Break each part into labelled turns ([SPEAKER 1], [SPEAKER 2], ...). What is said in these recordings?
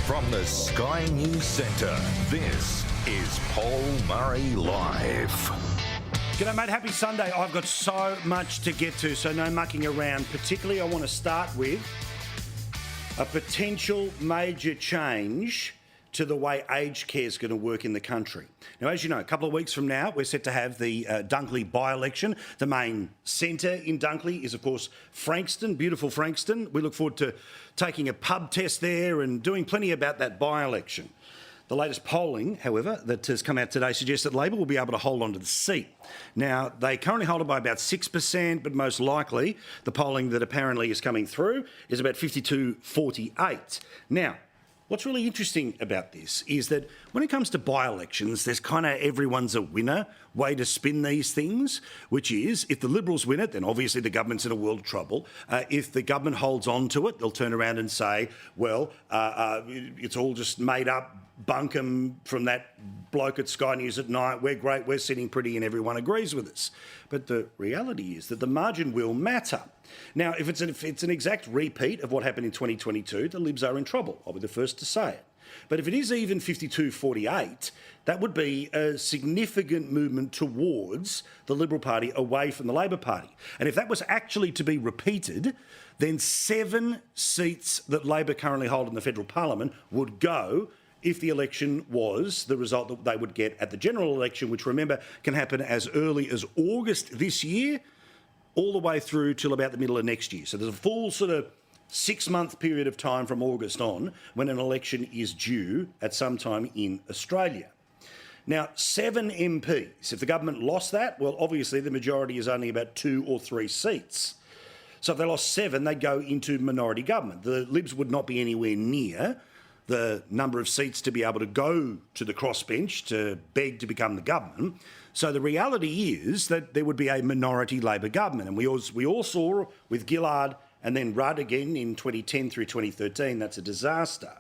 [SPEAKER 1] From the Sky News Centre, this is Paul Murray Live.
[SPEAKER 2] G'day mate, happy Sunday. I've got so much to get to, so no mucking around. Particularly I want to start with a potential major change to the way aged care is going to work in the country. Now, as you know, a couple of weeks from now, we're set to have the Dunkley by-election. The main centre in Dunkley is, of course, Frankston, beautiful Frankston. We look forward to taking a pub test there and doing plenty about that by-election. The latest polling, however, that has come out today suggests that Labor will be able to hold on to the seat. Now, they currently hold it by about 6%, but most likely the polling that apparently is coming through is about 52-48. Now, what's really interesting about this is that when it comes to by-elections, there's kind of everyone's a winner way to spin these things, which is if the Liberals win it, then obviously the government's in a world of trouble. If the government holds on to it, they'll turn around and say, well, it's all just made up bunkum from that bloke at Sky News at night. We're great, we're sitting pretty and everyone agrees with us. But the reality is that the margin will matter. Now, if it's an exact repeat of what happened in 2022, the Libs are in trouble. I'll be the first to say it. But if it is even 52-48, that would be a significant movement towards the Liberal Party away from the Labor Party. And if that was actually to be repeated, then 7 seats that Labor currently hold in the federal parliament would go if the election was the result that they would get at the general election, which, remember, can happen as early as August this year, all the way through till about the middle of next year. So there's a full sort of 6-month period of time from August on when an election is due at some time in Australia. Now, 7 MPs, if the government lost that, well, obviously the majority is only about 2 or 3 seats. So if they lost 7, they'd go into minority government. The Libs would not be anywhere near the number of seats to be able to go to the crossbench to beg to become the government. So the reality is that there would be a minority Labor government. And we all saw with Gillard and then Rudd again in 2010 through 2013, that's a disaster.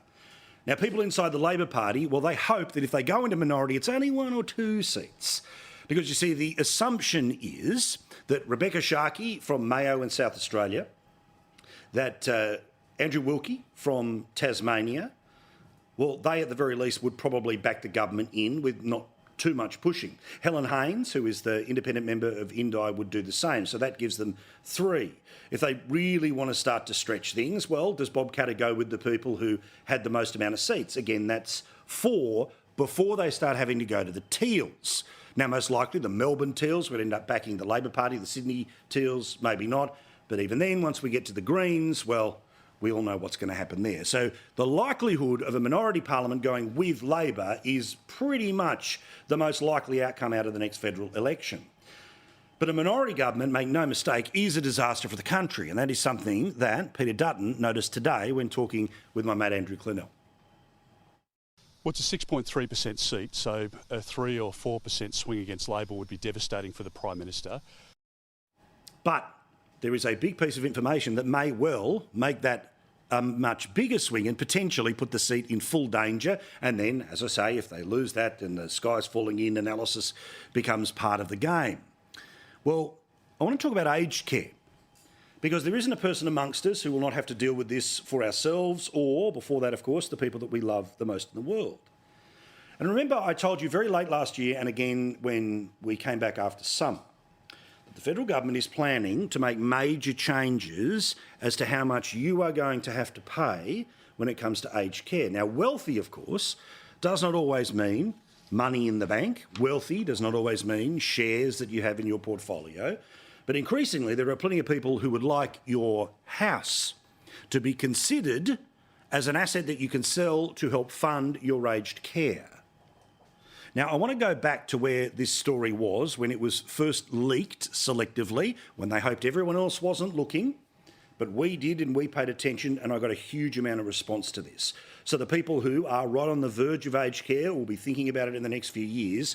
[SPEAKER 2] Now, people inside the Labor Party, well, they hope that if they go into minority, it's only 1 or 2 seats. Because you see, the assumption is that Rebecca Sharkey from Mayo in South Australia, that Andrew Wilkie from Tasmania, well, they at the very least would probably back the government in with not too much pushing. Helen Haynes, who is the independent member of Indi, would do the same. So that gives them 3. If they really want to start to stretch things, well, does Bob Katter go with the people who had the most amount of seats? Again, that's 4 before they start having to go to the Teals. Now, most likely the Melbourne Teals would end up backing the Labor Party, the Sydney Teals, maybe not. But even then, once we get to the Greens, well, we all know what's going to happen there. So the likelihood of a minority parliament going with Labor is pretty much the most likely outcome out of the next federal election. But a minority government, make no mistake, is a disaster for the country, and that is something that Peter Dutton noticed today when talking with my mate Andrew Clennell.
[SPEAKER 3] Well, it's a 6.3% seat, so a 3 or 4% swing against Labor would be devastating for the Prime Minister.
[SPEAKER 2] But there is a big piece of information that may well make that a much bigger swing and potentially put the seat in full danger. And then, as I say, if they lose that and the sky's falling in, analysis becomes part of the game. Well, I want to talk about aged care, because there isn't a person amongst us who will not have to deal with this for ourselves or, before that, of course, the people that we love the most in the world. And remember, I told you very late last year and again when we came back after summer, the federal government is planning to make major changes as to how much you are going to have to pay when it comes to aged care. Now, wealthy, of course, does not always mean money in the bank. Wealthy does not always mean shares that you have in your portfolio. But increasingly, there are plenty of people who would like your house to be considered as an asset that you can sell to help fund your aged care. Now, I want to go back to where this story was when it was first leaked selectively, when they hoped everyone else wasn't looking, but we did and we paid attention, and I got a huge amount of response to this. So the people who are right on the verge of aged care will be thinking about it in the next few years,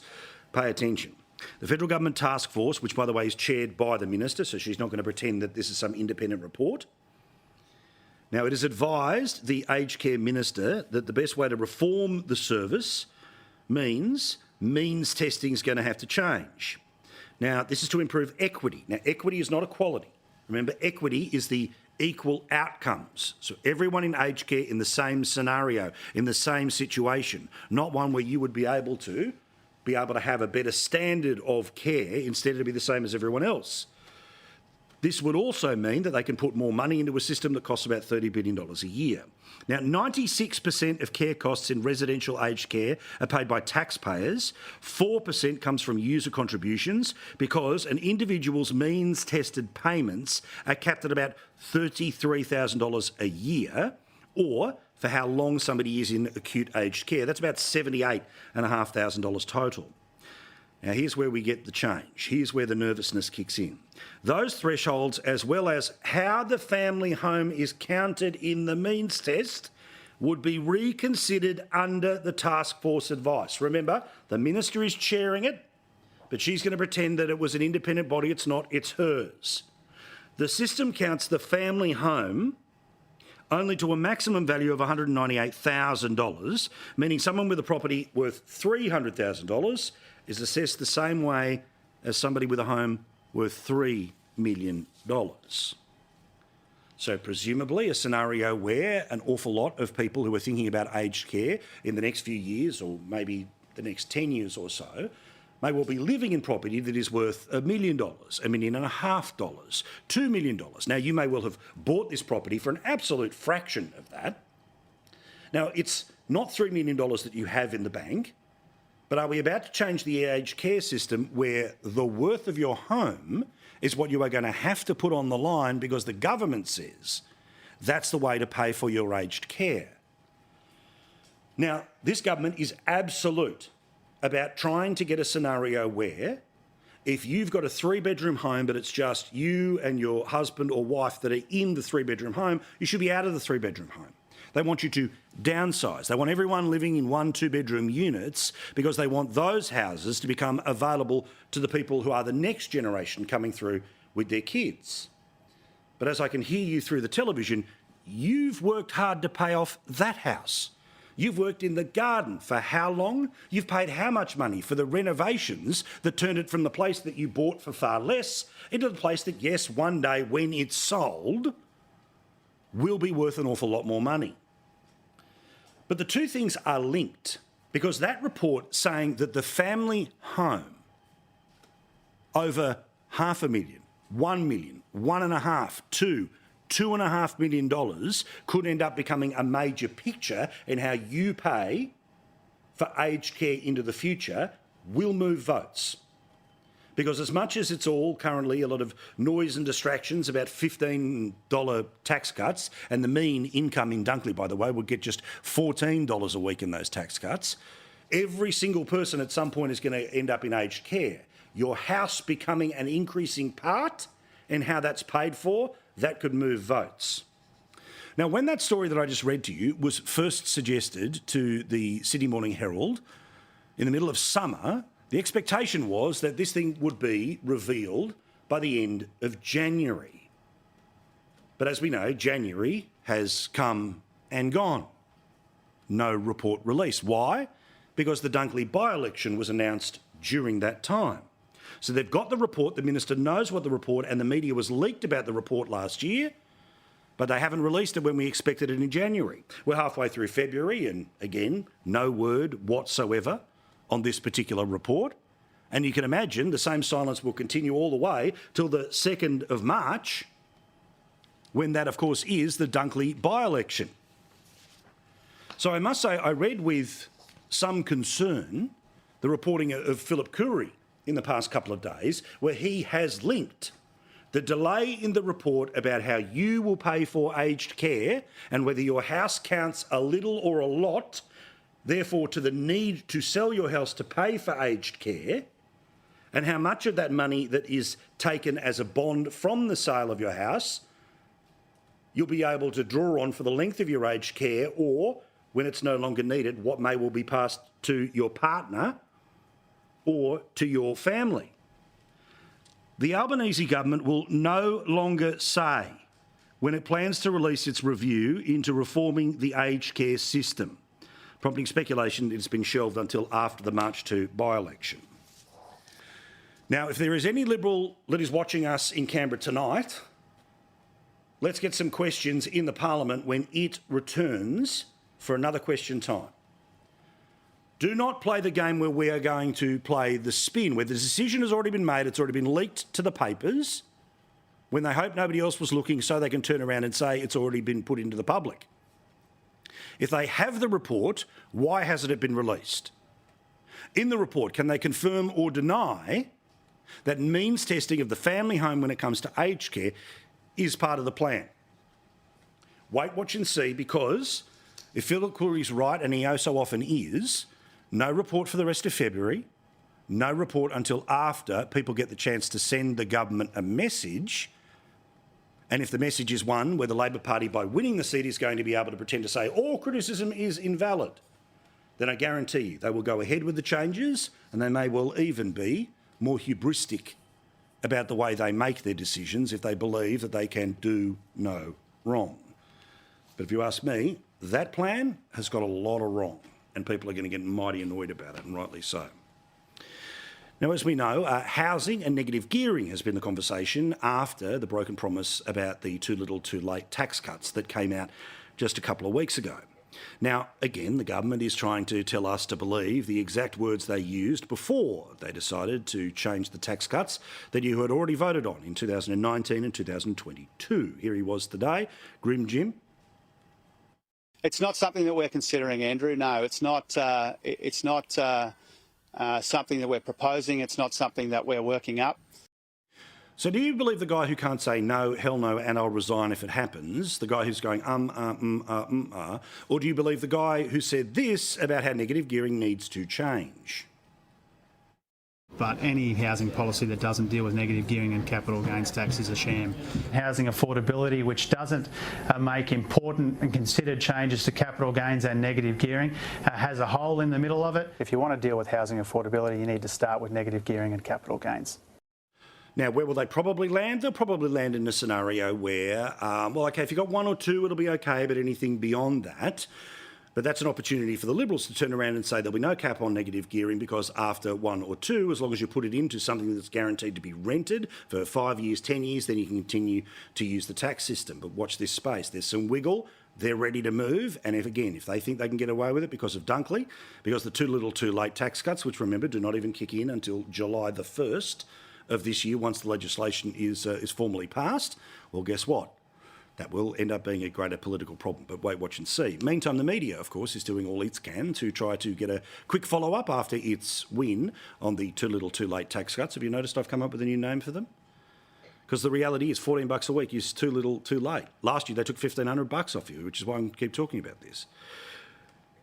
[SPEAKER 2] pay attention. The Federal Government Task Force, which, by the way, is chaired by the Minister, so she's not going to pretend that this is some independent report. Now, it has advised the Aged Care Minister that the best way to reform the service means testing is going to have to change. Now, this is to improve equity. Now, equity is not equality. Remember, equity is the equal outcomes. So everyone in aged care in the same scenario, in the same situation, not one where you would be able to have a better standard of care instead of be the same as everyone else. This would also mean that they can put more money into a system that costs about $30 billion a year. Now, 96% of care costs in residential aged care are paid by taxpayers. 4% comes from user contributions because an individual's means-tested payments are capped at about $33,000 a year, or for how long somebody is in acute aged care. That's about $78,500 total. Now, here's where we get the change. Here's where the nervousness kicks in. Those thresholds, as well as how the family home is counted in the means test, would be reconsidered under the task force advice. Remember, the minister is chairing it, but she's going to pretend that it was an independent body. It's not, it's hers. The system counts the family home only to a maximum value of $198,000, meaning someone with a property worth $300,000 is assessed the same way as somebody with a home worth $3 million. So presumably a scenario where an awful lot of people who are thinking about aged care in the next few years, or maybe the next 10 years or so, may well be living in property that is worth $1 million, $1.5 million, $2 million. Now, you may well have bought this property for an absolute fraction of that. Now, it's not $3 million that you have in the bank, but are we about to change the aged care system where the worth of your home is what you are going to have to put on the line because the government says that's the way to pay for your aged care? Now, this government is absolute about trying to get a scenario where if you've got a 3-bedroom home but it's just you and your husband or wife that are in the 3-bedroom home, you should be out of the 3-bedroom home. They want you to downsize. They want everyone living in 1- 2-bedroom units because they want those houses to become available to the people who are the next generation coming through with their kids. But as I can hear you through the television, you've worked hard to pay off that house. You've worked in the garden for how long? You've paid how much money for the renovations that turned it from the place that you bought for far less into the place that, yes, one day when it's sold, will be worth an awful lot more money. But the two things are linked because that report saying that the family home over $500,000, $1 million, $1.5 million, $2.5 million could end up becoming a major picture in how you pay for aged care into the future will move votes. Because as much as it's all currently a lot of noise and distractions about $15 tax cuts, and the mean income in Dunkley, by the way, would get just $14 a week in those tax cuts, every single person at some point is going to end up in aged care. Your house becoming an increasing part and how that's paid for, that could move votes. Now, when that story that I just read to you was first suggested to the Sydney Morning Herald in the middle of summer, the expectation was that this thing would be revealed by the end of January. But as we know, January has come and gone. No report released. Why? Because the Dunkley by-election was announced during that time. So they've got the report, the minister knows what the report, and the media was leaked about the report last year, but they haven't released it when we expected it in January. We're halfway through February, and again, no word whatsoever on this particular report. And you can imagine the same silence will continue all the way till the 2nd of March, when that, of course, is the Dunkley by-election. So I must say, I read with some concern the reporting of Philip Coorey in the past couple of days, where he has linked the delay in the report about how you will pay for aged care and whether your house counts a little or a lot, therefore to the need to sell your house to pay for aged care, and how much of that money that is taken as a bond from the sale of your house you'll be able to draw on for the length of your aged care, or when it's no longer needed, what may well be passed to your partner or to your family. The Albanese government will no longer say when it plans to release its review into reforming the aged care system, prompting speculation it's been shelved until after the March 2 by-election. Now, if there is any Liberal that is watching us in Canberra tonight, let's get some questions in the Parliament when it returns for another question time. Do not play the game where we are going to play the spin, where the decision has already been made, it's already been leaked to the papers, when they hope nobody else was looking so they can turn around and say it's already been put into the public. If they have the report, why hasn't it been released? In the report, can they confirm or deny that means testing of the family home when it comes to aged care is part of the plan? Wait, watch and see, because if Philip Coury's right, and he oh so often is, no report for the rest of February, no report until after people get the chance to send the government a message. And if the message is one where the Labor Party, by winning the seat, is going to be able to pretend to say all criticism is invalid, then I guarantee you they will go ahead with the changes, and they may well even be more hubristic about the way they make their decisions if they believe that they can do no wrong. But if you ask me, that plan has got a lot of wrong, and people are going to get mighty annoyed about it, and rightly so. Now, as we know, housing and negative gearing has been the conversation after the broken promise about the too little too late tax cuts that came out just a couple of weeks ago. Now, again, the government is trying to tell us to believe the exact words they used before they decided to change the tax cuts that you had already voted on in 2019 and 2022. Here he was today. Grim Jim.
[SPEAKER 4] It's not something that we're considering, Andrew. No, it's not. It's not something that we're proposing. It's not something that we're working up.
[SPEAKER 2] So do you believe the guy who can't say no, hell no, and I'll resign if it happens, the guy who's going or do you believe the guy who said this about how negative gearing needs to change?
[SPEAKER 5] But any housing policy that doesn't deal with negative gearing and capital gains tax is a sham. Housing affordability, which doesn't make important and considered changes to capital gains and negative gearing, has a hole in the middle of it. If you want to deal with housing affordability, you need to start with negative gearing and capital gains.
[SPEAKER 2] Now, where will they probably land? They'll probably land in a scenario where, if you've got one or two, it'll be okay, but anything beyond that. But that's an opportunity for the Liberals to turn around and say there'll be no cap on negative gearing, because after one or two, as long as you put it into something that's guaranteed to be rented for 5 years, 10 years, then you can continue to use the tax system. But watch this space. There's some wiggle. They're ready to move. And if they think they can get away with it because of Dunkley, because the too little too late tax cuts, which remember do not even kick in until July the 1st of this year once the legislation is formally passed, well, guess what? That will end up being a greater political problem. But wait, watch and see. Meantime, the media, of course, is doing all it can to try to get a quick follow-up after its win on the too little too late tax cuts. Have you noticed I've come up with a new name for them? Because the reality is $14 a week is too little too late. Last year they took $1,500 off you, which is why I keep talking about this.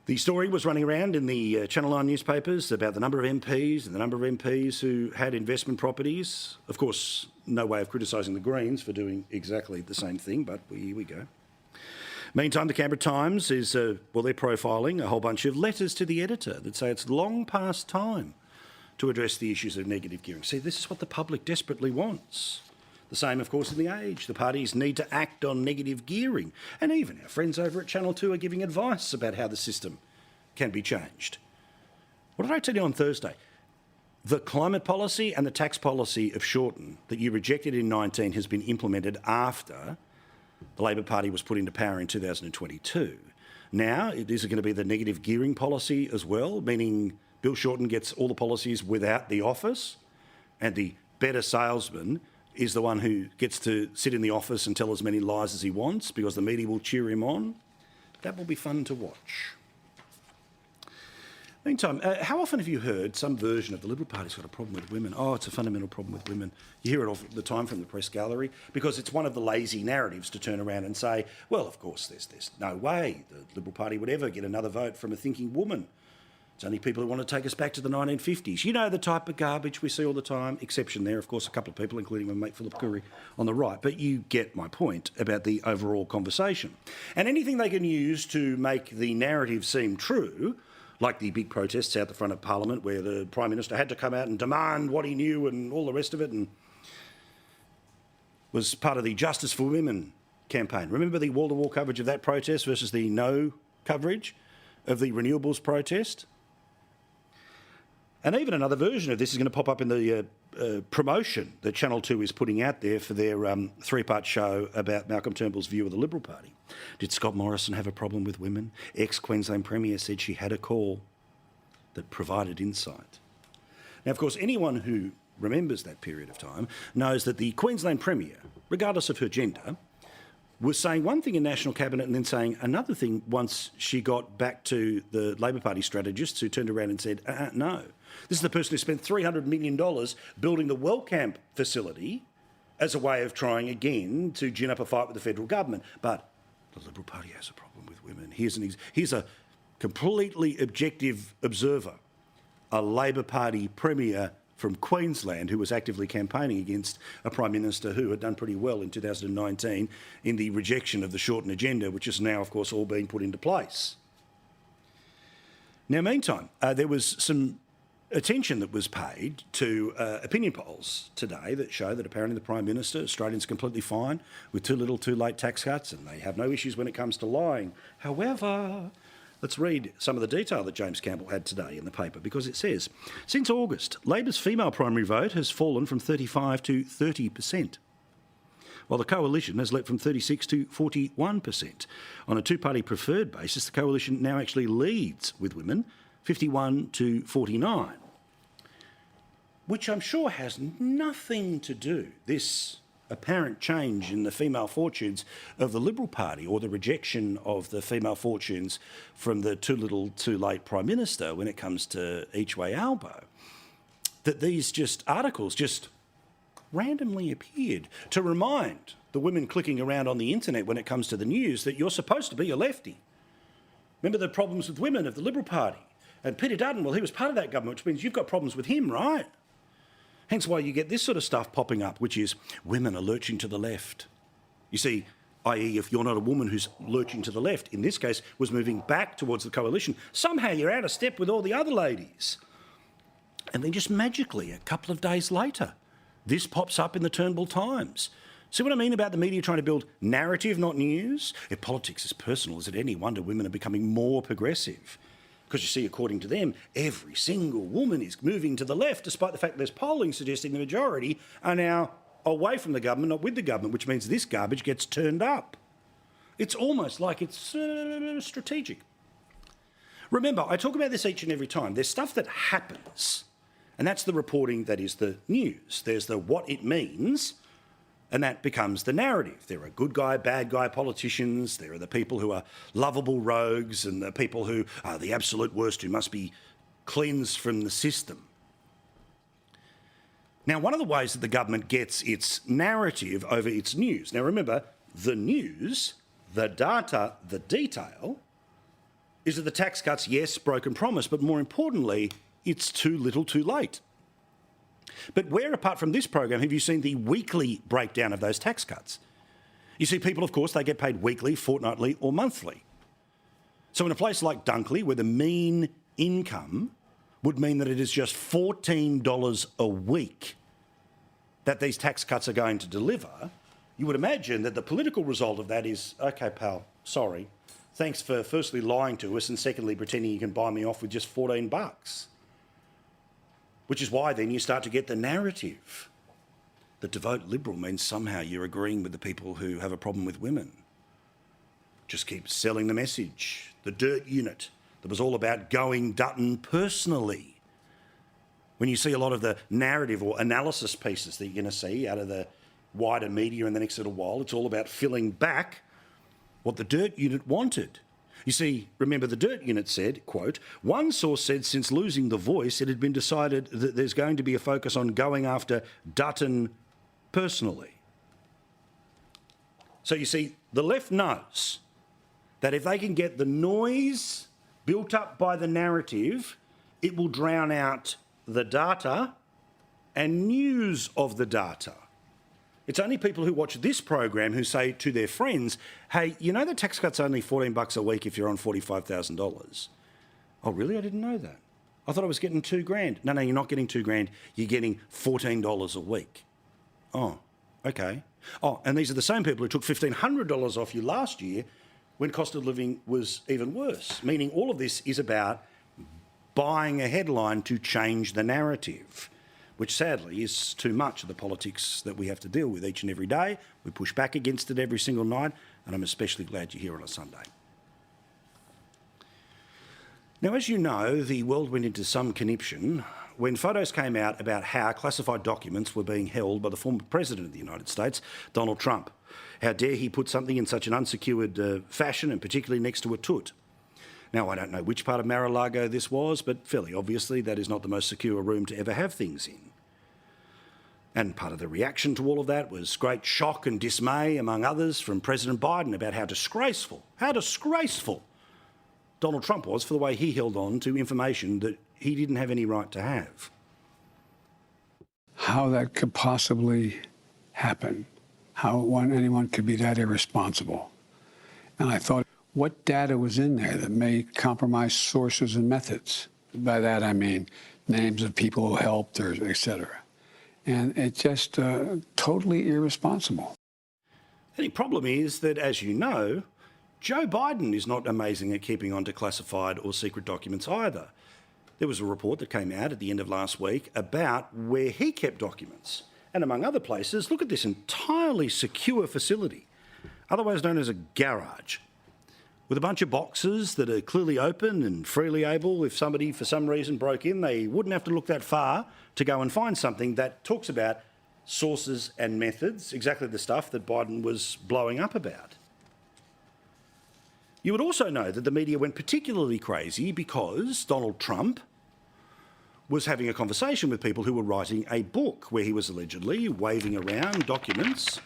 [SPEAKER 2] The story was running around in the Channel 9 newspapers about the number of MPs and the number of MPs who had investment properties. Of course, no way of criticising the Greens for doing exactly the same thing, but here we go. Meantime, the Canberra Times is, they're profiling a whole bunch of letters to the editor that say it's long past time to address the issues of negative gearing. See, this is what the public desperately wants. The same, of course, in The Age. The parties need to act on negative gearing. And even our friends over at Channel 2 are giving advice about how the system can be changed. What did I tell you on Thursday? The climate policy and the tax policy of Shorten that you rejected in 19 has been implemented after the Labor Party was put into power in 2022. Now, it is going to be the negative gearing policy as well, meaning Bill Shorten gets all the policies without the office, and the better salesman is the one who gets to sit in the office and tell as many lies as he wants because the media will cheer him on. That will be fun to watch. Meantime, how often have you heard some version of the Liberal Party's got a problem with women? Oh, it's a fundamental problem with women. You hear it all the time from the press gallery because it's one of the lazy narratives to turn around and say, well, of course, there's no way the Liberal Party would ever get another vote from a thinking woman. It's only people who want to take us back to the 1950s. You know, the type of garbage we see all the time. Exception there, of course, a couple of people, including my mate Philip Coury on the right. But you get my point about the overall conversation. And anything they can use to make the narrative seem true, like the big protests out the front of Parliament where the Prime Minister had to come out and demand what he knew and all the rest of it, and was part of the Justice for Women campaign. Remember the wall-to-wall coverage of that protest versus the no coverage of the renewables protest? And even another version of this is going to pop up in the promotion that Channel 2 is putting out there for their three-part show about Malcolm Turnbull's view of the Liberal Party. Did Scott Morrison have a problem with women? Ex-Queensland Premier said she had a call that provided insight. Now, of course, anyone who remembers that period of time knows that the Queensland Premier, regardless of her gender, was saying one thing in National Cabinet and then saying another thing once she got back to the Labor Party strategists who turned around and said, no. This is the person who spent $300 million building the Wellcamp facility as a way of trying again to gin up a fight with the federal government. But the Liberal Party has a problem with women. Here's a completely objective observer, a Labor Party Premier from Queensland who was actively campaigning against a Prime Minister who had done pretty well in 2019 in the rejection of the shortened agenda, which is now, of course, all being put into place. Now, meantime, there was some attention that was paid to opinion polls today that show that apparently the Prime Minister, Australians completely fine with too little, too late tax cuts, and they have no issues when it comes to lying. However, let's read some of the detail that James Campbell had today in the paper, because it says, since August, Labor's female primary vote has fallen from 35 to 30%, while the Coalition has leapt from 36 to 41%. On a two-party preferred basis, the Coalition now actually leads with women, 51 to 49, which I'm sure has nothing to do, this apparent change in the female fortunes of the Liberal Party or the rejection of the female fortunes from the too little, too late Prime Minister when it comes to each way Albo, that these articles just randomly appeared to remind the women clicking around on the internet when it comes to the news that you're supposed to be a lefty. Remember the problems with women of the Liberal Party? And Peter Dutton, well, he was part of that government, which means you've got problems with him, right? Hence why you get this sort of stuff popping up, which is women are lurching to the left. You see, i.e. if you're not a woman who's lurching to the left, in this case, was moving back towards the Coalition, somehow you're out of step with all the other ladies. And then just magically, a couple of days later, this pops up in the Turnbull Times. See what I mean about the media trying to build narrative, not news? If politics is personal, is it any wonder women are becoming more progressive? Because you see, according to them, every single woman is moving to the left, despite the fact there's polling suggesting the majority are now away from the government, not with the government, which means this garbage gets turned up. It's almost like it's strategic. Remember, I talk about this each and every time. There's stuff that happens, and that's the reporting that is the news. There's the what it means, and that becomes the narrative. There are good guy, bad guy politicians. There are the people who are lovable rogues and the people who are the absolute worst who must be cleansed from the system. Now, one of the ways that the government gets its narrative over its news, now remember, the news, the data, the detail, is that the tax cuts, yes, broken promise, but more importantly, it's too little too late. But where, apart from this program, have you seen the weekly breakdown of those tax cuts? You see, people, of course, they get paid weekly, fortnightly or monthly. So in a place like Dunkley, where the mean income would mean that it is just $14 a week that these tax cuts are going to deliver, you would imagine that the political result of that is, OK, pal, sorry. Thanks for firstly lying to us and secondly pretending you can buy me off with just $14. Which is why then you start to get the narrative that to vote Liberal means somehow you're agreeing with the people who have a problem with women. Just keep selling the message. The dirt unit that was all about going Dutton personally. When you see a lot of the narrative or analysis pieces that you're going to see out of the wider media in the next little while, it's all about filling back what the dirt unit wanted. You see, remember the Dirt Unit said, quote, one source said since losing the voice, it had been decided that there's going to be a focus on going after Dutton personally. So you see, the left knows that if they can get the noise built up by the narrative, it will drown out the data and news of the data. It's only people who watch this program who say to their friends, hey, you know the tax cut's only $14 a week if you're on $45,000. Oh, really? I didn't know that. I thought I was getting $2,000. No, you're not getting $2,000. You're getting $14 a week. Oh, okay. Oh, and these are the same people who took $1,500 off you last year when cost of living was even worse, meaning all of this is about buying a headline to change the narrative. which sadly is too much of the politics that we have to deal with each and every day. We push back against it every single night, and I'm especially glad you're here on a Sunday. Now, as you know, the world went into some conniption when photos came out about how classified documents were being held by the former President of the United States, Donald Trump. How dare he put something in such an unsecured fashion, and particularly next to a toot. Now, I don't know which part of Mar-a-Lago this was, but fairly obviously that is not the most secure room to ever have things in. And part of the reaction to all of that was great shock and dismay, among others, from President Biden about how disgraceful Donald Trump was for the way he held on to information that he didn't have any right to have.
[SPEAKER 6] How that could possibly happen, how anyone could be that irresponsible. And I thought, what data was in there that may compromise sources and methods? By that I mean names of people who helped, or et cetera. And it's just totally irresponsible.
[SPEAKER 2] The problem is that, as you know, Joe Biden is not amazing at keeping on to classified or secret documents either. There was a report that came out at the end of last week about where he kept documents. And among other places, look at this entirely secure facility, otherwise known as a garage, with a bunch of boxes that are clearly open and freely able, if somebody for some reason broke in, they wouldn't have to look that far to go and find something that talks about sources and methods, exactly the stuff that Biden was blowing up about. You would also know that the media went particularly crazy because Donald Trump was having a conversation with people who were writing a book where he was allegedly waving around documents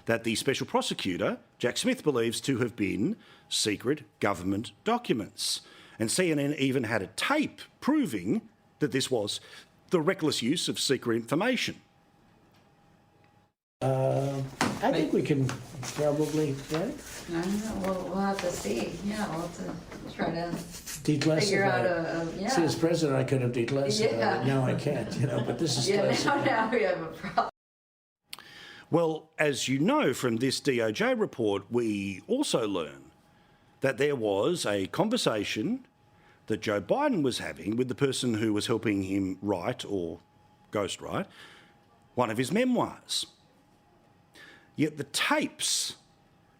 [SPEAKER 2] that the special prosecutor, Jack Smith, believes to have been secret government documents. And CNN even had a tape proving that this was the reckless use of secret information.
[SPEAKER 7] I think we can probably, right?
[SPEAKER 8] I don't know, we'll have to see. Yeah, we'll have to try to figure out
[SPEAKER 7] Declassify.
[SPEAKER 8] yeah.
[SPEAKER 7] See, as president, I could have declassified
[SPEAKER 8] Yeah.
[SPEAKER 7] it. Now I can't, but this is classified.
[SPEAKER 8] Now we have a problem.
[SPEAKER 2] Well, as you know from this DOJ report, we also learn that there was a conversation that Joe Biden was having with the person who was helping him write, or ghostwrite, one of his memoirs. Yet the tapes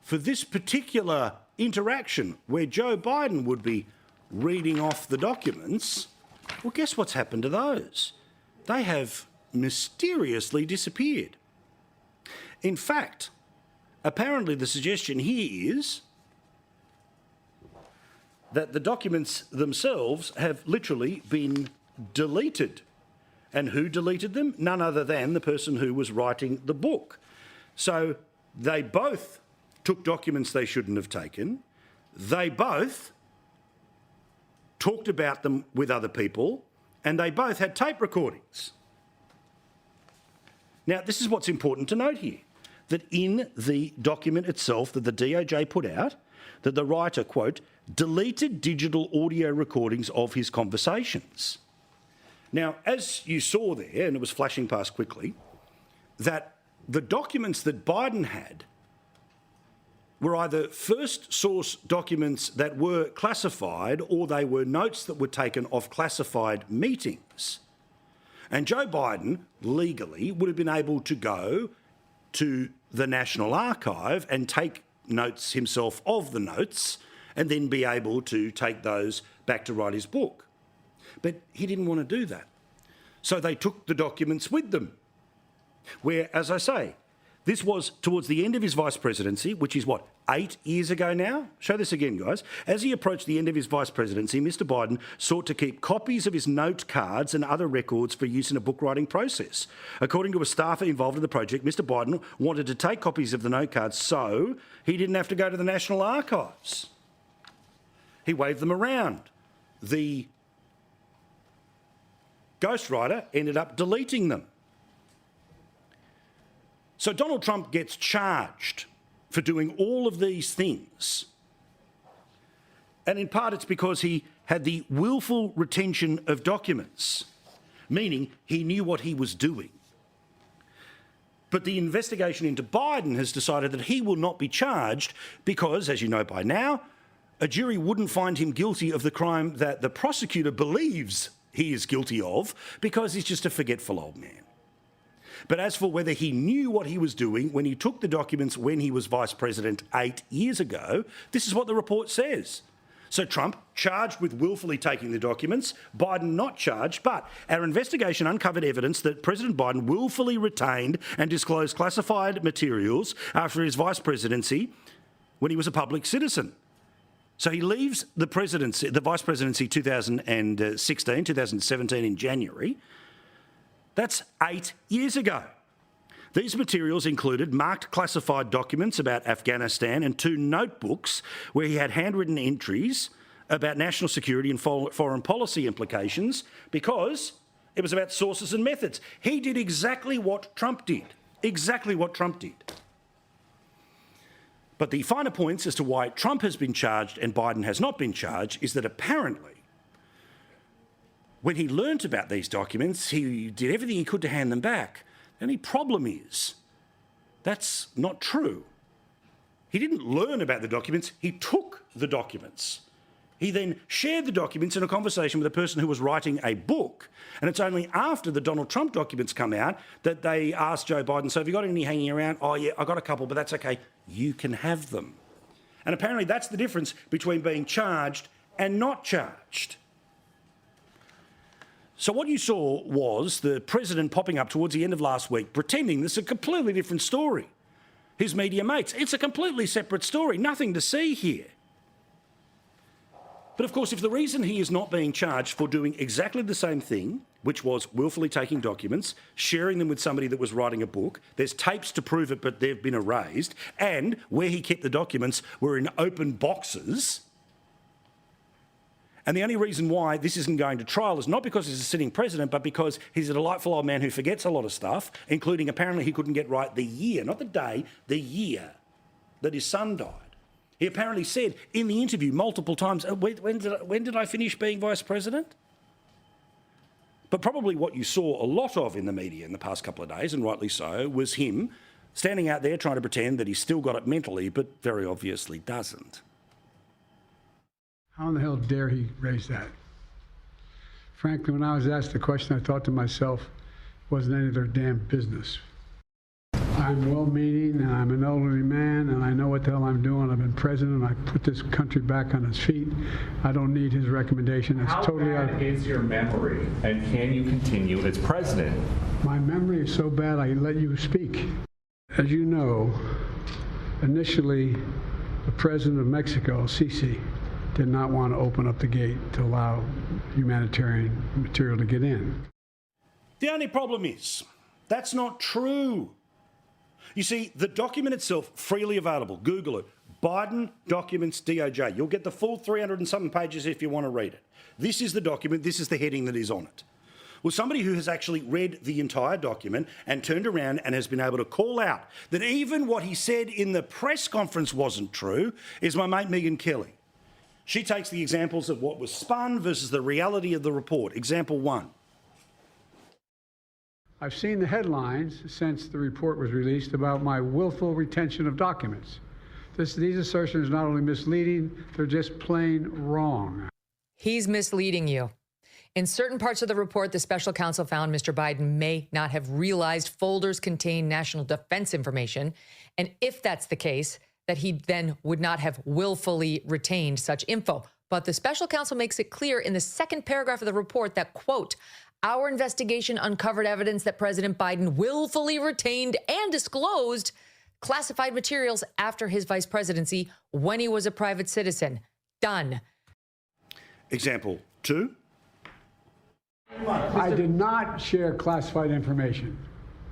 [SPEAKER 2] for this particular interaction where Joe Biden would be reading off the documents, well, guess what's happened to those? They have mysteriously disappeared. In fact, apparently the suggestion here is that the documents themselves have literally been deleted. And who deleted them? None other than the person who was writing the book. So they both took documents they shouldn't have taken. They both talked about them with other people, and they both had tape recordings. Now, this is what's important to note here, that in the document itself that the DOJ put out, that the writer, quote, deleted digital audio recordings of his conversations. Now, as you saw there, and it was flashing past quickly, that the documents that Biden had were either first source documents that were classified, or they were notes that were taken off classified meetings. And Joe Biden legally would have been able to go to the National Archive and take notes himself of the notes, and then be able to take those back to write his book. But he didn't want to do that. So they took the documents with them, where, as I say, this was towards the end of his vice presidency, which is, what, 8 years ago now? Show this again, guys. As he approached the end of his vice presidency, Mr Biden sought to keep copies of his note cards and other records for use in a book writing process. According to a staffer involved in the project, Mr Biden wanted to take copies of the note cards so he didn't have to go to the National Archives. He waved them around. The ghostwriter ended up deleting them. So Donald Trump gets charged for doing all of these things. And in part it's because he had the willful retention of documents, meaning he knew what he was doing. But the investigation into Biden has decided that he will not be charged because, as you know by now, a jury wouldn't find him guilty of the crime that the prosecutor believes he is guilty of because he's just a forgetful old man. But as for whether he knew what he was doing when he took the documents when he was Vice President 8 years ago, this is what the report says. So Trump charged with willfully taking the documents, Biden not charged, but our investigation uncovered evidence that President Biden willfully retained and disclosed classified materials after his vice presidency when he was a public citizen. So he leaves the presidency, the vice presidency 2017 in January. That's 8 years ago. These materials included marked classified documents about Afghanistan and 2 notebooks where he had handwritten entries about national security and foreign policy implications because it was about sources and methods. He did exactly what Trump did. Exactly what Trump did. But the finer points as to why Trump has been charged and Biden has not been charged is that apparently when he learnt about these documents, he did everything he could to hand them back. The only problem is that's not true. He didn't learn about the documents, he took the documents. He then shared the documents in a conversation with a person who was writing a book. And it's only after the Donald Trump documents come out that they asked Joe Biden, so have you got any hanging around? Oh, yeah, I got a couple, but that's okay. You can have them. And apparently that's the difference between being charged and not charged. So what you saw was the president popping up towards the end of last week pretending this is a completely different story. His media mates, it's a completely separate story, nothing to see here. But of course, if the reason he is not being charged for doing exactly the same thing, which was willfully taking documents, sharing them with somebody that was writing a book, there's tapes to prove it but they've been erased, and where he kept the documents were in open boxes. And the only reason why this isn't going to trial is not because he's a sitting president, but because he's a delightful old man who forgets a lot of stuff, including apparently he couldn't get right the year, not the day, the year that his son died. He apparently said in the interview multiple times, when did I finish being vice president? But probably what you saw a lot of in the media in the past couple of days, and rightly so, was him standing out there trying to pretend that he's still got it mentally, but very obviously doesn't.
[SPEAKER 6] How in the hell dare he raise that? Frankly, when I was asked the question, I thought to myself, it wasn't any of their damn business. I'm well-meaning, and I'm an elderly man, and I know what the hell I'm doing. I've been president. I put this country back on its feet. I don't need his recommendation. It's totally out.
[SPEAKER 9] How bad is your memory, and can you continue as president?
[SPEAKER 6] My memory is so bad, I let you speak. As you know, initially, the president of Mexico, Sisi, did not want to open up the gate to allow humanitarian material to get in.
[SPEAKER 2] The only problem is that's not true. You see, the document itself, freely available, Google it, Biden documents DOJ. You'll get the full 300 and something pages if you want to read it. This is the document, this is the heading that is on it. Well, somebody who has actually read the entire document and turned around and has been able to call out that even what he said in the press conference wasn't true is my mate Megan Kelly. She takes the examples of what was spun versus the reality of the report. Example 1.
[SPEAKER 6] I've seen the headlines since the report was released about my willful retention of documents. These assertions are not only misleading, they're just plain wrong.
[SPEAKER 10] He's misleading you. In certain parts of the report, the special counsel found Mr. Biden may not have realized folders contain national defense information. And if that's the case, that he then would not have willfully retained such info. But the special counsel makes it clear in the second paragraph of the report that, quote, our investigation uncovered evidence that President Biden willfully retained and disclosed classified materials after his vice presidency when he was a private citizen. Done.
[SPEAKER 2] Example 2.
[SPEAKER 6] I did not share classified information.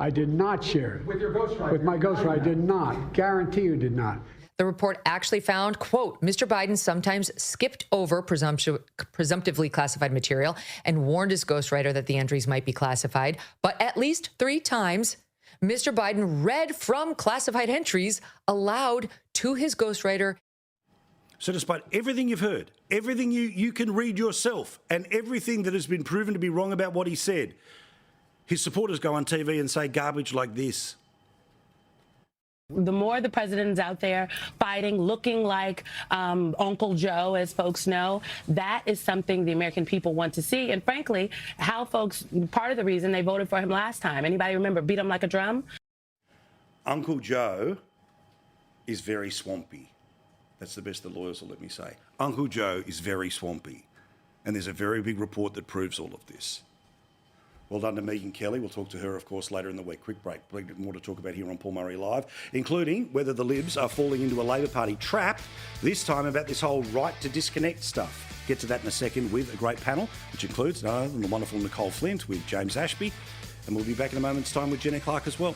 [SPEAKER 6] I did not share it. With your ghostwriter? With my ghostwriter, I did not. Guarantee you did not.
[SPEAKER 10] The report actually found, quote, Mr. Biden sometimes skipped over presumptively classified material and warned his ghostwriter that the entries might be classified. But at least 3 times, Mr. Biden read from classified entries aloud to his ghostwriter.
[SPEAKER 2] So despite everything you've heard, everything you can read yourself, and everything that has been proven to be wrong about what he said, his supporters go on TV and say garbage like this.
[SPEAKER 11] The more the president's out there fighting, looking like Uncle Joe, as folks know, that is something the American people want to see. And frankly, how folks, part of the reason they voted for him last time. Anybody remember beat him like a drum?
[SPEAKER 2] Uncle Joe is very swampy. That's the best the lawyers will let me say. Uncle Joe is very swampy. And there's a very big report that proves all of this. Well done to Megan Kelly. We'll talk to her, of course, later in the week. Quick break. Plenty more to talk about here on Paul Murray Live, including whether the Libs are falling into a Labor Party trap, this time about this whole right to disconnect stuff. Get to that in a second with a great panel, which includes none other than the wonderful Nicole Flint with James Ashby. And we'll be back in a moment's time with Jenna Clark as well.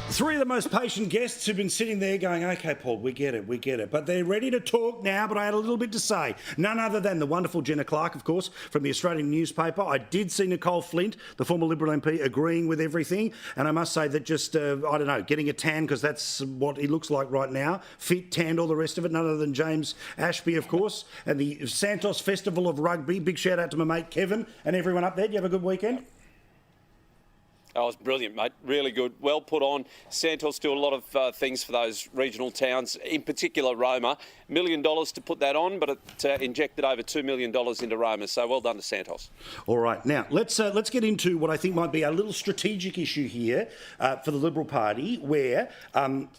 [SPEAKER 2] Three of the most patient guests who've been sitting there going, OK, Paul, we get it. But they're ready to talk now, but I had a little bit to say. None other than the wonderful Jenna Clark, of course, from the Australian newspaper. I did see Nicole Flint, the former Liberal MP, agreeing with everything. And I must say that just, I don't know, getting a tan, because that's what he looks like right now. Fit, tanned, all the rest of it. None other than James Ashby, of course. And the Santos Festival of Rugby. Big shout out to my mate Kevin and everyone up there. Did you have a good weekend?
[SPEAKER 12] Oh, it was brilliant, mate. Really good. Well put on. Santos do a lot of things for those regional towns, in particular Roma. $1 million to put that on, but it injected over $2 million into Roma. So well done to Santos.
[SPEAKER 2] All right. Now, let's get into what I think might be a little strategic issue here for the Liberal Party, where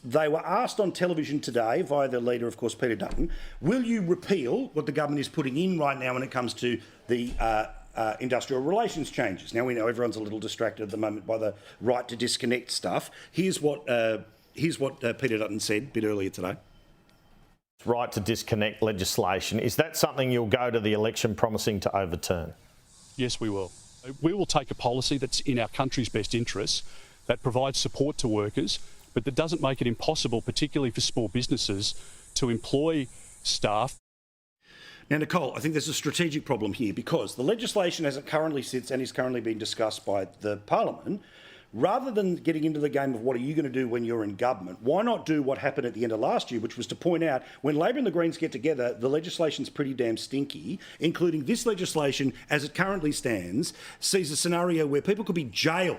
[SPEAKER 2] they were asked on television today via the leader, of course, Peter Dutton, will you repeal what the government is putting in right now when it comes to the industrial relations changes? Now, we know everyone's a little distracted at the moment by the right to disconnect stuff. Here's what Peter Dutton said a bit earlier today.
[SPEAKER 13] Right to disconnect legislation. Is that something you'll go to the election promising to overturn?
[SPEAKER 3] Yes, we will. We will take a policy that's in our country's best interests, that provides support to workers, but that doesn't make it impossible, particularly for small businesses, to employ staff.
[SPEAKER 2] Now, Nicole, I think there's a strategic problem here, because the legislation as it currently sits and is currently being discussed by the Parliament, rather than getting into the game of what are you going to do when you're in government, why not do what happened at the end of last year, which was to point out when Labor and the Greens get together, the legislation's pretty damn stinky, including this legislation as it currently stands, sees a scenario where people could be jailed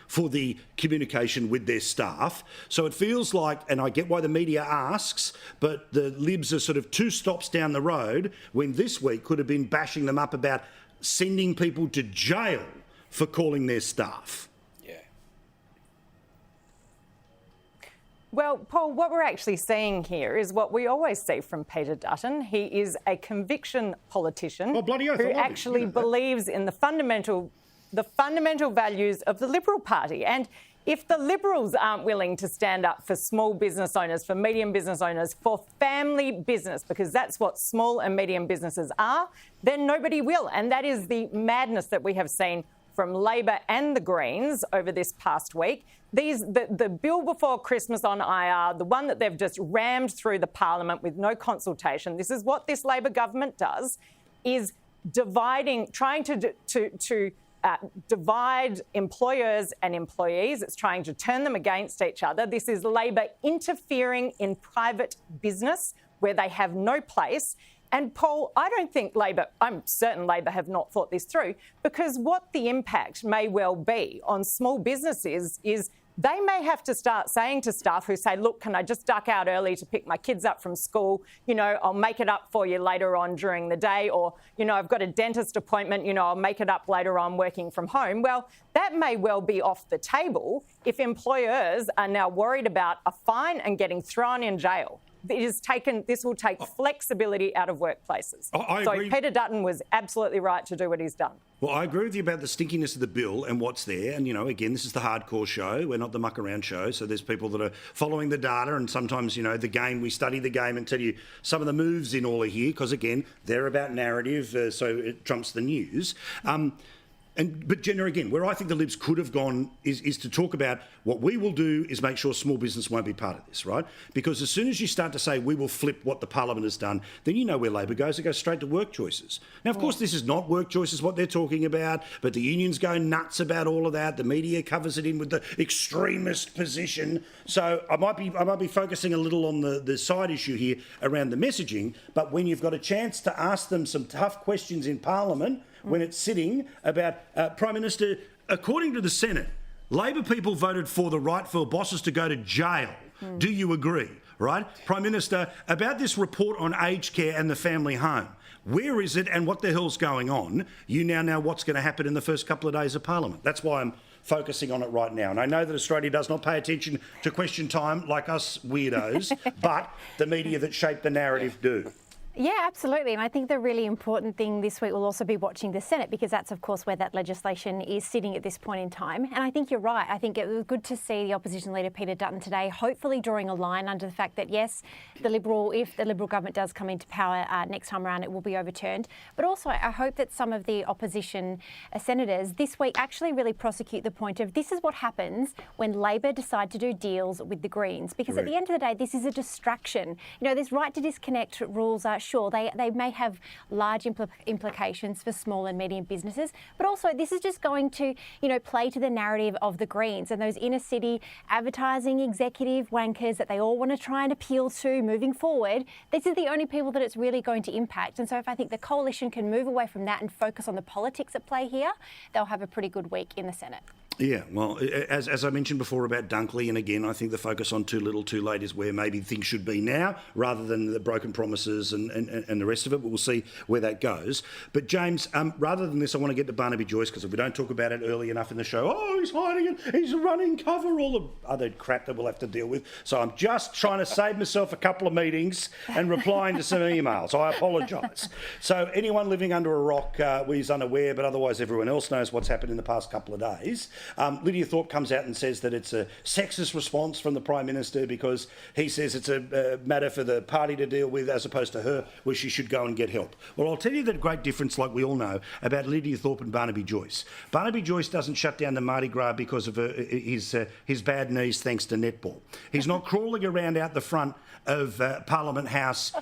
[SPEAKER 2] for the communication with their staff. So it feels like, and I get why the media asks, but the Libs are sort of two stops down the road when this week could have been bashing them up about sending people to jail for calling their staff.
[SPEAKER 12] Yeah.
[SPEAKER 14] Well, Paul, what we're actually seeing here is what we always see from Peter Dutton. He is a conviction politician who actually believes in the fundamental values of the Liberal Party. And if the Liberals aren't willing to stand up for small business owners, for medium business owners, for family business, because that's what small and medium businesses are, then nobody will. And that is the madness that we have seen from Labor and the Greens over this past week. The bill before Christmas on IR, the one that they've just rammed through the Parliament with no consultation, this is what this Labor government does, is trying to divide employers and employees. It's trying to turn them against each other. This is Labor interfering in private business where they have no place. And Paul, I'm certain Labor have not thought this through, because what the impact may well be on small businesses is they may have to start saying to staff who say, look, can I just duck out early to pick my kids up from school? I'll make it up for you later on during the day. Or, I've got a dentist appointment, I'll make it up later on working from home. Well, that may well be off the table if employers are now worried about a fine and getting thrown in jail. This will take flexibility out of workplaces.
[SPEAKER 2] I agree.
[SPEAKER 14] Peter Dutton was absolutely right to do what he's done.
[SPEAKER 2] Well, I agree with you about the stinkiness of the bill and what's there. And, again, this is the hardcore show. We're not the muck around show. So there's people that are following the data, and sometimes, the game, we study the game and tell you some of the moves in all of here, because, again, they're about narrative, so it trumps the news. But Jenna, again, where I think the Libs could have gone is to talk about what we will do is make sure small business won't be part of this, right? Because as soon as you start to say we will flip what the Parliament has done, then you know where Labor goes. It goes straight to work choices. Now, of course, this is not work choices what they're talking about, but the unions go nuts about all of that. The media covers it in with the extremist position. So I might be focusing a little on the side issue here around the messaging, but when you've got a chance to ask them some tough questions in Parliament, when it's sitting about Prime Minister according to the Senate, Labor people voted for the right for bosses to go to jail. Do you agree? Right? Prime Minister, about this report on aged care and the family home. Where is it and what the hell's going on? You now know what's going to happen in the first couple of days of Parliament. That's why I'm focusing on it right now. And I know that Australia does not pay attention to question time like us weirdos, but the media that shape the narrative do.
[SPEAKER 15] Yeah, absolutely. And I think the really important thing this week will also be watching the Senate, because that's, of course, where that legislation is sitting at this point in time. And I think you're right. I think it was good to see the opposition leader, Peter Dutton, today, hopefully drawing a line under the fact that, yes, if the Liberal government does come into power next time around, it will be overturned. But also, I hope that some of the opposition senators this week actually really prosecute the point of this is what happens when Labor decide to do deals with the Greens. Because at the end of the day, this is a distraction. You know, this right to disconnect rules are sure, they may have large implications for small and medium businesses, but also this is just going to, you know, play to the narrative of the Greens and those inner city advertising executive wankers that they all want to try and appeal to moving forward. This is the only people that it's really going to impact. And so if I think the coalition can move away from that and focus on the politics at play here, they'll have a pretty good week in the Senate.
[SPEAKER 2] Yeah, well, as I mentioned before about Dunkley, and again, I think the focus on too little, too late is where maybe things should be now, rather than the broken promises and the rest of it. But we'll see where that goes. But James, rather than this, I want to get to Barnaby Joyce, because if we don't talk about it early enough in the show, he's hiding it, he's running cover, all the other crap that we'll have to deal with. So I'm just trying to save myself a couple of meetings and replying to some emails. I apologise. So anyone living under a rock is unaware, but otherwise everyone else knows what's happened in the past couple of days. Lydia Thorpe comes out and says that it's a sexist response from the Prime Minister, because he says it's a matter for the party to deal with as opposed to her, where she should go and get help. Well, I'll tell you the great difference, like we all know, about Lydia Thorpe and Barnaby Joyce. Barnaby Joyce doesn't shut down the Mardi Gras because of his bad knees thanks to netball. He's not crawling around out the front of Parliament House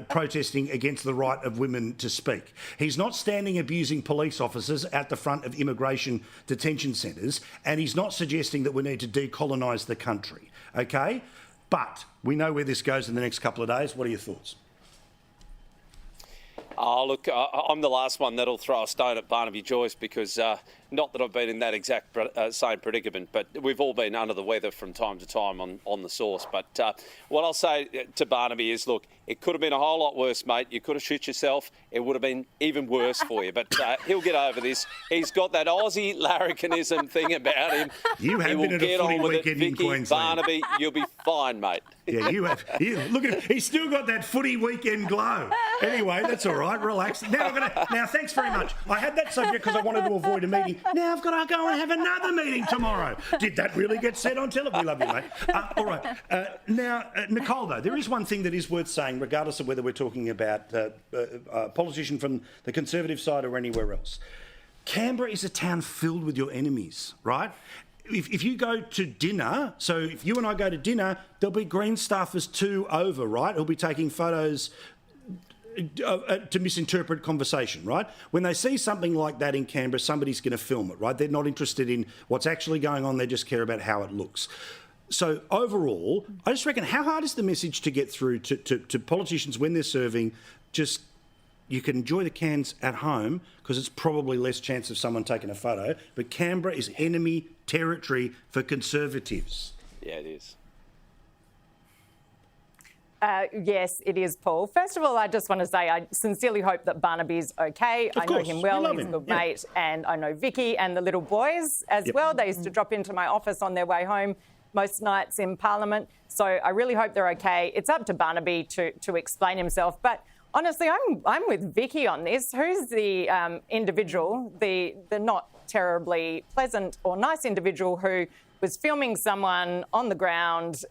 [SPEAKER 2] protesting against the right of women to speak. He's not standing abusing police officers at the front of immigration detention centres, and he's not suggesting that we need to decolonise the country, okay? But we know where this goes in the next couple of days. What are your thoughts?
[SPEAKER 12] Oh, look, I'm the last one that'll throw a stone at Barnaby Joyce, because not that I've been in that exact same predicament, but we've all been under the weather from time to time on the source. But what I'll say to Barnaby is, look, it could have been a whole lot worse, mate. You could have shit yourself. It would have been even worse for you. But he'll get over this. He's got that Aussie larrikinism thing about him.
[SPEAKER 2] You have been at a footy weekend in Queensland.
[SPEAKER 12] Barnaby, you'll be fine, mate.
[SPEAKER 2] Yeah, you have. Look at him. He's still got that footy weekend glow. Anyway, that's all right. Relax. Now, thanks very much. I had that subject because I wanted to avoid a meeting. Now I've got to go and have another meeting tomorrow. Did that really get said on television? We love you, mate. All right. Now, Nicole, though, there is one thing that is worth saying, regardless of whether we're talking about a politician from the Conservative side or anywhere else. Canberra is a town filled with your enemies, right? If you go to dinner, so if you and I go to dinner, there'll be Green staffers too over, right? Who'll be taking photos to misinterpret conversation, right? When they see something like that in Canberra, somebody's going to film it, right? They're not interested in what's actually going on. They just care about how it looks. So overall, I just reckon, how hard is the message to get through to politicians when they're serving? Just, you can enjoy the cans at home because it's probably less chance of someone taking a photo, but Canberra is enemy territory for Conservatives.
[SPEAKER 12] Yeah, it is.
[SPEAKER 14] Yes, it is, Paul. First of all, I just want to say I sincerely hope that Barnaby's okay. I know him well. He's a good mate. And I know Vicky and the little boys as well. They used to drop into my office on their way home most nights in Parliament. So I really hope they're okay. It's up to Barnaby to explain himself. But honestly, I'm with Vicky on this. Who's the individual, the not terribly pleasant or nice individual who was filming someone on the ground,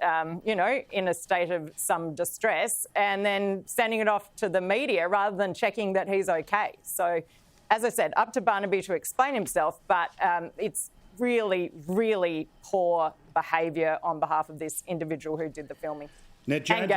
[SPEAKER 14] in a state of some distress, and then sending it off to the media rather than checking that he's okay? So, as I said, up to Barnaby to explain himself, but it's really, really poor behaviour on behalf of this individual who did the filming.
[SPEAKER 2] Now, James,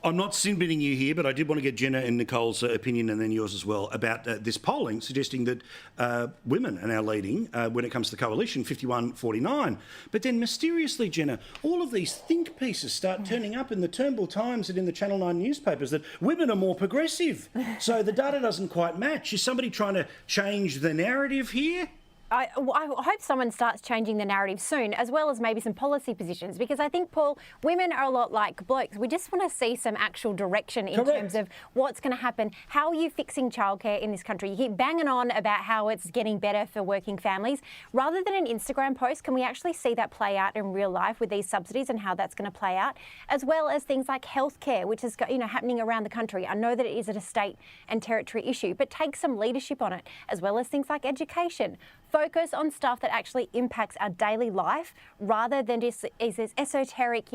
[SPEAKER 2] I'm not sin-binning you here, but I did want to get Jenna and Nicole's opinion, and then yours as well, about this polling suggesting that women are now leading when it comes to the coalition, 51-49. But then mysteriously, Jenna, all of these think pieces start turning up in the Turnbull Times and in the Channel 9 newspapers that women are more progressive. So the data doesn't quite match. Is somebody trying to change the narrative here?
[SPEAKER 15] I hope someone starts changing the narrative soon, as well as maybe some policy positions, because I think, Paul, women are a lot like blokes. We just want to see some actual direction in terms of what's going to happen. How are you fixing childcare in this country? You keep banging on about how it's getting better for working families. Rather than an Instagram post, can we actually see that play out in real life with these subsidies and how that's going to play out, as well as things like healthcare, which is happening around the country? I know that it is a state and territory issue, but take some leadership on it, as well as things like education. Focus on stuff that actually impacts our daily life, rather than just is this esoteric,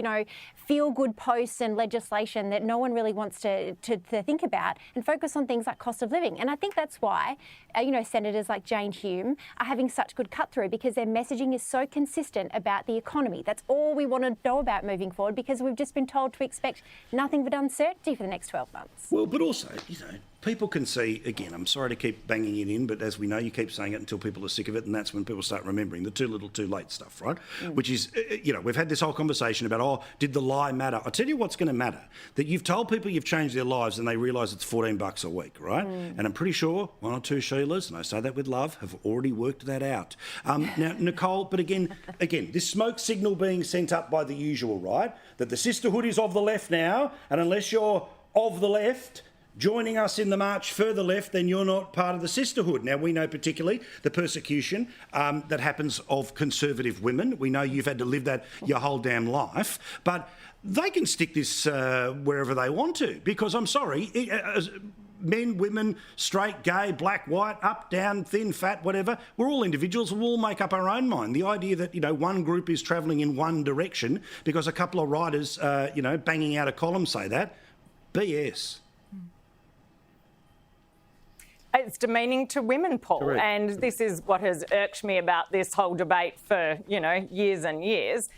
[SPEAKER 15] feel-good posts and legislation that no one really wants to think about, and focus on things like cost of living. And I think that's why, senators like Jane Hume are having such good cut-through, because their messaging is so consistent about the economy. That's all we want to know about moving forward, because we've just been told to expect nothing but uncertainty for the next 12 months.
[SPEAKER 2] Well, but also, people can see, again, I'm sorry to keep banging it in, but as we know, you keep saying it until people are sick of it, and that's when people start remembering the too little, too late stuff, right? Which is, we've had this whole conversation about, did the lie matter? I'll tell you what's going to matter. That you've told people you've changed their lives and they realise it's $14 a week, right? And I'm pretty sure one or two Sheilas, and I say that with love, have already worked that out. Now, Nicole, but again, this smoke signal being sent up by the usual, right? That the sisterhood is of the left now, and unless you're of the left, joining us in the march further left, then you're not part of the sisterhood. Now, we know particularly the persecution that happens of conservative women. We know you've had to live that your whole damn life. But they can stick this wherever they want to, because I'm sorry, men, women, straight, gay, black, white, up, down, thin, fat, whatever, we're all individuals. We'll all make up our own mind. The idea that, one group is travelling in one direction because a couple of writers, banging out a column say that, BS.
[SPEAKER 14] It's demeaning to women, Paul.
[SPEAKER 2] Correct.
[SPEAKER 14] And this is what has irked me about this whole debate for, years and years.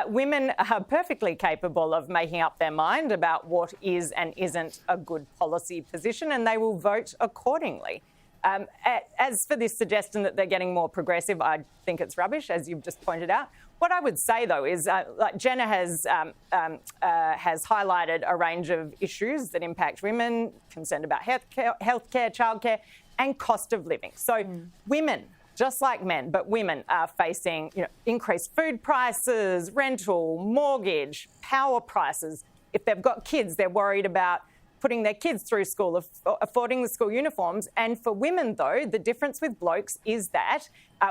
[SPEAKER 14] Women are perfectly capable of making up their mind about what is and isn't a good policy position, and they will vote accordingly. As for this suggestion that they're getting more progressive, I think it's rubbish, as you've just pointed out. What I would say, though, is like Jenna has highlighted a range of issues that impact women, concerned about healthcare, childcare, and cost of living. So women, just like men, but women are facing increased food prices, rental, mortgage, power prices. If they've got kids, they're worried about putting their kids through school, affording the school uniforms. And for women, though, the difference with blokes is that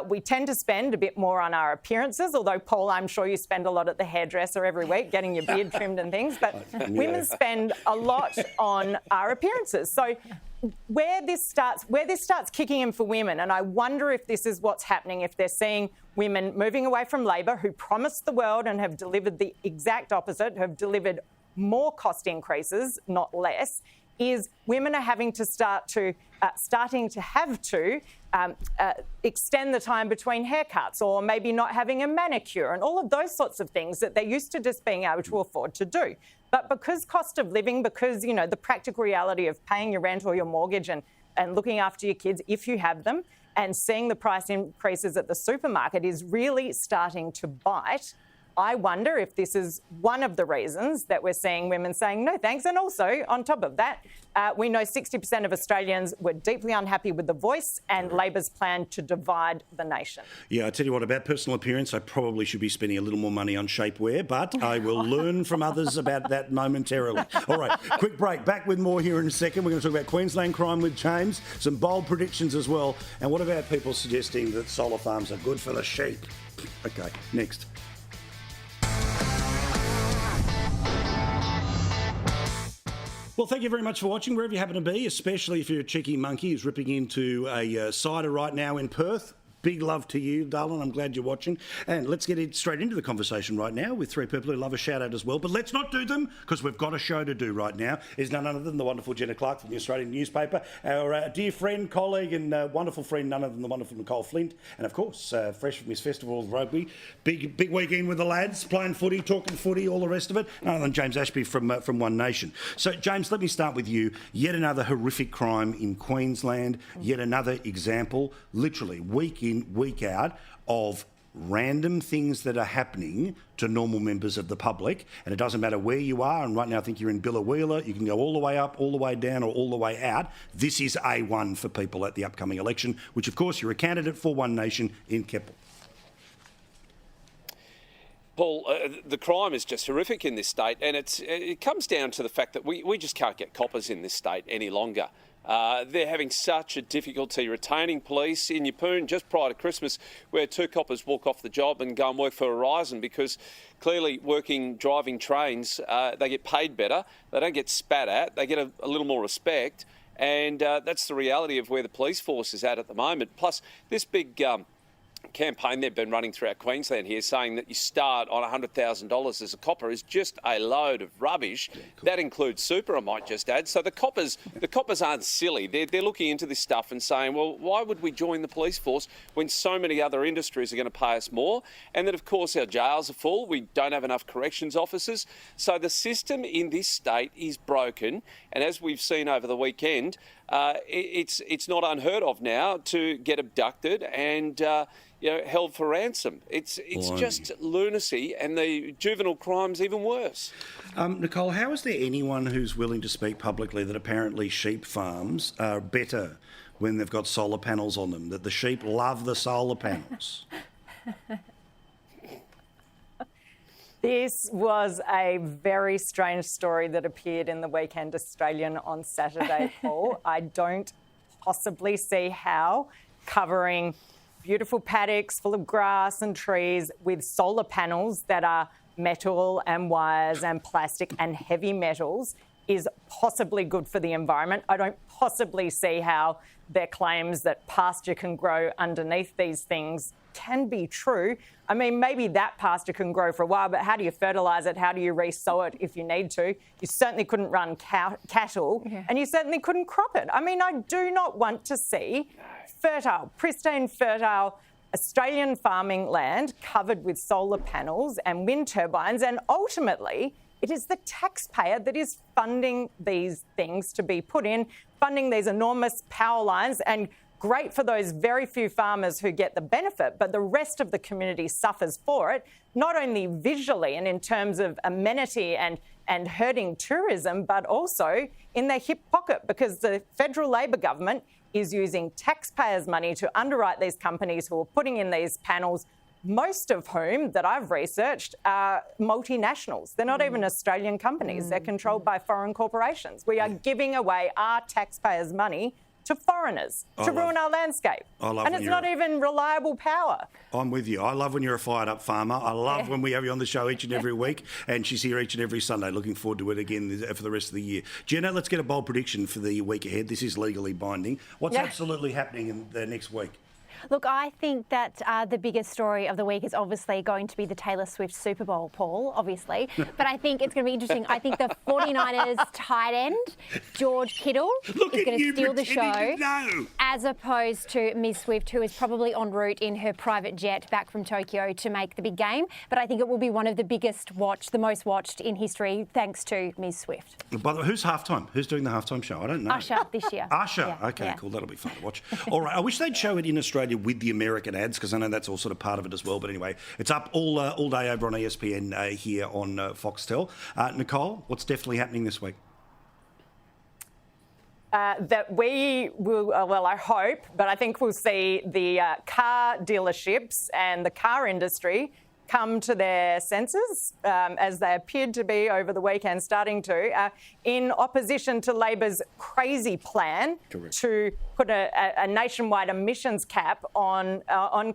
[SPEAKER 14] we tend to spend a bit more on our appearances, although, Paul, I'm sure you spend a lot at the hairdresser every week, getting your beard trimmed and things, but women spend a lot on our appearances. So where this starts kicking in for women, and I wonder if this is what's happening, if they're seeing women moving away from Labor, who promised the world and have delivered the exact opposite, have delivered more cost increases, not less, is women are having to starting to have to extend the time between haircuts, or maybe not having a manicure, and all of those sorts of things that they're used to just being able to afford to do. But because cost of living, because, the practical reality of paying your rent or your mortgage and looking after your kids, if you have them, and seeing the price increases at the supermarket is really starting to bite, I wonder if this is one of the reasons that we're seeing women saying no thanks. And also, on top of that, we know 60% of Australians were deeply unhappy with the Voice and Labor's plan to divide the nation.
[SPEAKER 2] Yeah, I tell you what, about personal appearance, I probably should be spending a little more money on shapewear, but I will learn from others about that momentarily. All right, quick break. Back with more here in a second. We're going to talk about Queensland crime with James, some bold predictions as well. And what about people suggesting that solar farms are good for the sheep? Okay, next. Well, thank you very much for watching, wherever you happen to be, especially if you're a cheeky monkey who's ripping into a cider right now in Perth. Big love to you, darling. I'm glad you're watching. And let's get straight into the conversation right now with three people who love a shout-out as well. But let's not do them, because we've got a show to do right now. Is none other than the wonderful Jenna Clark from the Australian newspaper, our dear friend, colleague and wonderful friend, none other than the wonderful Nicole Flint. And, of course, fresh from his festival of rugby. Big weekend with the lads, playing footy, talking footy, all the rest of it. None other than James Ashby from One Nation. So, James, let me start with you. Yet another horrific crime in Queensland. Yet another example, literally, week in, week out, of random things that are happening to normal members of the public, and it doesn't matter where you are, and right now I think you're in Billawheeler, you can go all the way up, all the way down, or all the way out. This is A1 for people at the upcoming election, which of course you're a candidate for One Nation in Keppel.
[SPEAKER 12] Paul, the crime is just horrific in this state, and it comes down to the fact that we just can't get coppers in this state any longer. They're having such a difficulty retaining police. In Yeppoon, just prior to Christmas, we had 2 coppers walk off the job and go and work for Horizon because clearly driving trains, they get paid better, they don't get spat at, they get a little more respect, and that's the reality of where the police force is at the moment. Plus, this big campaign they've been running throughout Queensland here saying that you start on $100,000 as a copper is just a load of rubbish. Yeah, cool. That includes super, I might just add. So the coppers aren't silly. They're looking into this stuff and saying, well, why would we join the police force when so many other industries are going to pay us more? And then, of course, our jails are full. We don't have enough corrections officers. So the system in this state is broken. And as we've seen over the weekend, it's not unheard of now to get abducted and held for ransom. It's just lunacy, and the juvenile crime's even worse.
[SPEAKER 2] Nicole, how is there anyone who's willing to speak publicly that apparently sheep farms are better when they've got solar panels on them, that the sheep love the solar panels?
[SPEAKER 14] This was a very strange story that appeared in the Weekend Australian on Saturday, Paul. I don't possibly see how covering beautiful paddocks full of grass and trees with solar panels that are metal and wires and plastic and heavy metals is possibly good for the environment. I don't possibly see how their claims that pasture can grow underneath these things can be true. I mean, maybe that pasture can grow for a while, but how do you fertilise it? How do you re-sow it if you need to? You certainly couldn't run cattle, and you certainly couldn't crop it. I mean, I do not want to see fertile, pristine, fertile Australian farming land covered with solar panels and wind turbines, and ultimately it is the taxpayer that is funding these things to be put in, funding these enormous power lines, and great for those very few farmers who get the benefit, but the rest of the community suffers for it, not only visually and in terms of amenity and hurting tourism, but also in their hip pocket, because the federal Labor government is using taxpayers' money to underwrite these companies who are putting in these panels, most of whom, that I've researched, are multinationals. They're not even Australian companies. They're controlled by foreign corporations. We are giving away our taxpayers' money to foreigners to ruin our landscape. And it's not even reliable power.
[SPEAKER 2] I'm with you. I love when you're a fired-up farmer. I love when we have you on the show each and every week, and she's here each and every Sunday. Looking forward to it again for the rest of the year. Jenna, let's get a bold prediction for the week ahead. This is legally binding. What's absolutely happening in the next week?
[SPEAKER 15] Look, I think that the biggest story of the week is obviously going to be the Taylor Swift Super Bowl, Paul, obviously. But I think it's going to be interesting. I think the 49ers tight end, George Kittle, is going to steal the show, as opposed to Ms. Swift, who is probably en route in her private jet back from Tokyo to make the big game. But I think it will be one of the biggest watched, the most watched in history, thanks to Ms. Swift.
[SPEAKER 2] By the way, who's halftime? Who's doing the halftime show? I don't know.
[SPEAKER 15] Usher this year.
[SPEAKER 2] Usher. Okay, cool. That'll be fun to watch. All right. I wish they'd show it in Australia with the American ads, because I know that's all sort of part of it as well. But anyway, it's up all day over on ESPN here on Foxtel. Nicole, what's definitely happening this week?
[SPEAKER 14] That we will, well, I hope, but I think we'll see the car dealerships and the car industry come to their senses, as they appeared to be over the weekend, starting to, in opposition to Labor's crazy plan to put a nationwide emissions cap on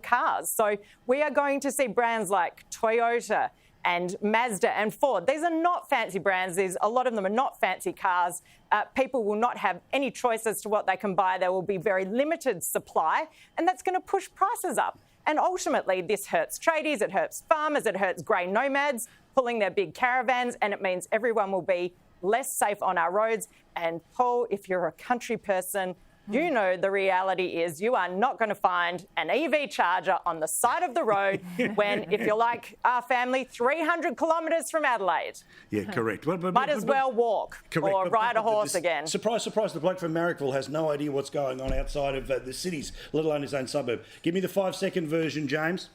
[SPEAKER 14] cars. So we are going to see brands like Toyota and Mazda and Ford. These are not fancy brands. A lot of them are not fancy cars. People will not have any choice as to what they can buy. There will be very limited supply, and that's going to push prices up. And ultimately, this hurts tradies, it hurts farmers, it hurts grey nomads pulling their big caravans, and it means everyone will be less safe on our roads. And Paul, if you're a country person, you know the reality is you are not going to find an EV charger on the side of the road when, if you're like our family, 300 kilometres from Adelaide.
[SPEAKER 2] Yeah, correct.
[SPEAKER 14] Might as well walk or ride a horse again.
[SPEAKER 2] Surprise, surprise, the bloke from Marrickville has no idea what's going on outside of the cities, let alone his own suburb. Give me the 5-second version, James.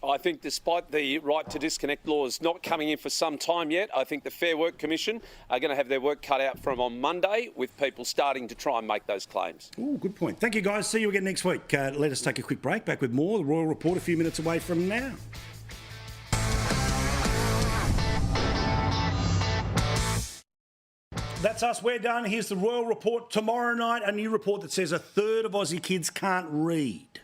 [SPEAKER 12] I think despite the right to disconnect laws not coming in for some time yet, I think the Fair Work Commission are going to have their work cut out for them on Monday, with people starting to try and make those claims.
[SPEAKER 2] Oh, good point. Thank you, guys. See you again next week. Let us take a quick break. Back with more. The Royal Report a few minutes away from now. That's us. We're done. Here's the Royal Report. Tomorrow night, a new report that says a third of Aussie kids can't read.